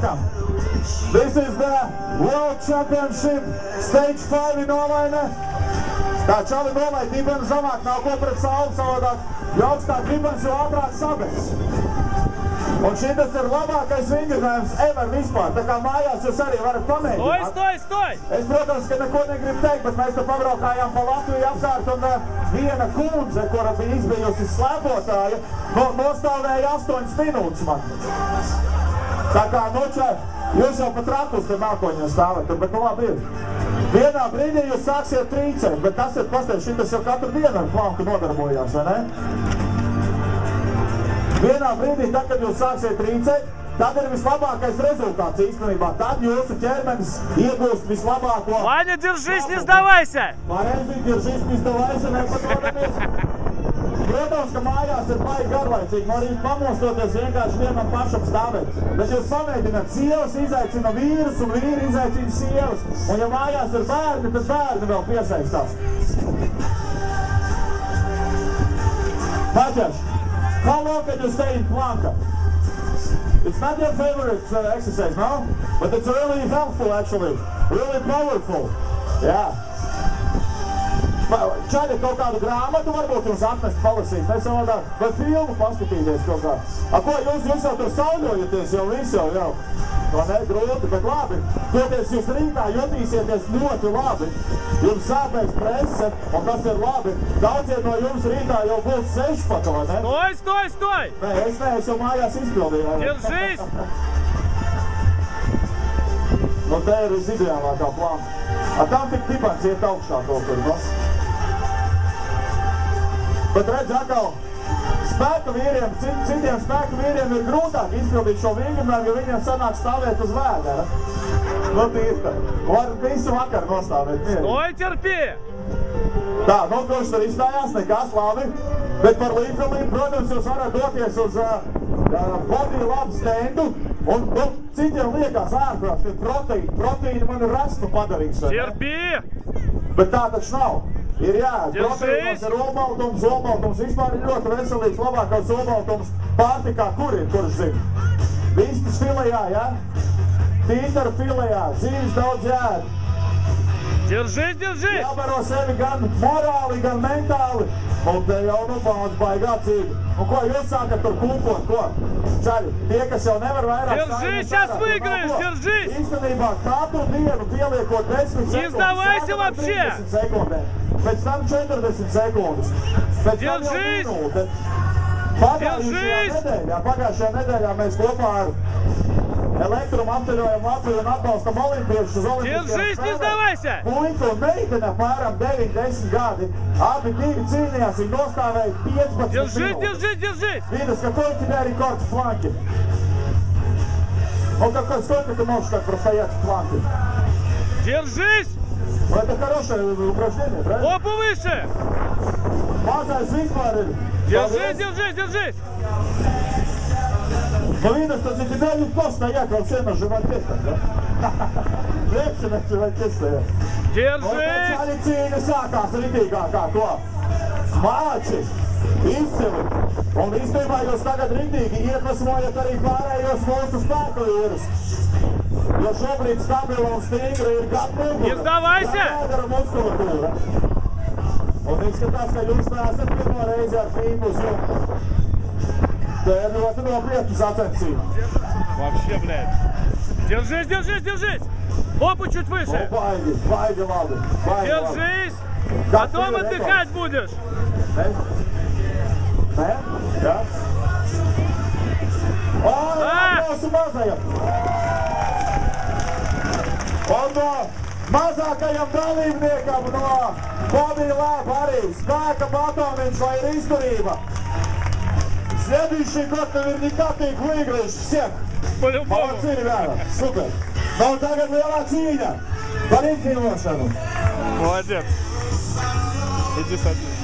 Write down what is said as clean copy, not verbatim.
welcome. This is the World Championship Stage 5 in Olaine. Tā čali nolaid dibens zamāk, nav ko pret sauli savādāk, jo augstāk dibens, jo ātrāk sabes. Un šitas ir labākais vingrinājums ever vispār, tā kā mājās jūs arī varat pamēģināt. Stoj! Es, protams, ka neko negribu teikt, bet mēs te pabraukājām pa Latviju apkārt un viena kundze, kura bija izbijusi slēpotāja, nostāvēja 8 minūtes man. Tā kā, jūs jau pat rakus te mākoņos stāvat, bet labi ir. Vienā brīdī jūs sāksiet trīcēt, bet tas ir, pastāv, šitas jau katru dienu ar planku nodarbojās, vai ne? Vienā brīdī, tad, kad jūs sāksiet trīcēt, tad ir vislabākais rezultāts īstenībā. Tad jūsu ķermenis iegūst vislabāko... Ваня, держись, не сдавайся! Pareizi, держись, не сдавайся, nepatrodamies. Protams, ka mājās ir baigi garlaicīgi, no rīt pamostoties vienkārši vienam pašam stāvēt. Bet jūs pamēģināt, sievas izaicina vīrus un vīri izaicina sievas. Un ja mājās ir bērni, tad bērni vēl piesaistās. Maķaš, how long can you stay in planka? It's not your favorite exercise, no? But it's really helpful, actually. Really powerful. Yeah. Čaļi kaut kādu grāmatu varbūt jums atnest palasīt, mēs savādāk, vai filmu paskatīties kaut kā. Ko, jūs jau tur sauļojaties, jau visu jau. To ne, grūti, bet labi. Toties jūs rītā jutīsieties ļoti labi. Jums sāpēs prese, un tas ir labi. Daudziem no jums rītā jau būs 6 pat, vai ne? Stoj! Nē, es jau mājās izpildīju. Держись! Nu, te ir visideālākā plāna. Tam tik dibens iet augšā kaut kur, no? Bet redz, atkal, spēka vīriem, citiem spēka vīriem ir grūtāk izpildīt šo vingrinājumu, jo viņiem sanāk stāvēt uz vēdera. Nu, tīri, var visu vakaru nostāvēt. Stoj, terpī! Tā, nu, kurš tur izstājās, nekas labi. Bet par līdzdalību, protams, jūs varat doties uz Body Lab standu. Un citiem liekas ārprāts, ka proteīni man ir rastu padarīšana. Terpī! Bet tā taču nav. Ir proteīnos ir olbaltums vispār ir ļoti veselīgs, labākais olbaltums pārtikā, kur ir, kurš zina? Vistas filejā, ja? Tītara filejā, dzīves daudz jāēd. Держись! Jābaro sevi gan morāli, gan mentāli. Un te jau baudas baigācīgi. Un ko jūs sākat tur kūpot, ko? Čaļi, tie, kas jau nevar vairāk Держись, сейчас выиграешь, держись! Īstenībā katru dienu pieliekot 10 sekundes, pēc tam 40 sekundes, pēc tam jau minūte. Pagājušajā nedēļā mēs kopā ar Elektrumu apceļojam Latviju un atbalstam olimpiešus uz olimpiskajām spēlēm. Puika un meitene apmēram 9-10 gadi. Abi divi cīnījās, viņi nostāvēja 15 minūtes. Держись! Видишь, какой у тебя рекорд в фланке? Ну, сколько ты можешь так простоять в фланке? Держись! Ну, это хорошее упражнение, правильно? Опа выше! Mazais vispār ir. Держись! Ну, видно, что для тебя легко стоять вообще на животе, да? Легче на животе стоять. Держись! Un taču cīņa sākās ritīgākā, ko? Māči, izcili. Un īstenībā jūs tagad ritīgi iedvesmojat arī pārējos mūsu spēku vīrus. Jo šobrīd stabila un stingra ir gan mugura, gan ēdera muskulatūra. Un izskatās, ka jūs neesat pirmo reizi ar tīmu uz jums. Tā ir ļoti nopietna sacensība. Вообще, блядь. Держись! Опа, чуть выше. Baigi labi. Держись. Потом отдыхать будешь. Nē? Jā? Aplausu mazajam. Un no mazākajam dalībniekam no Body Lab arī spēka batomiņš, lai ir izturība. Следующий год наверняка ты их выиграешь всех. Молодцы, ребята. Супер. Но tagad lielā cīņa par izdzīvošanu. Молодец. Иди садись.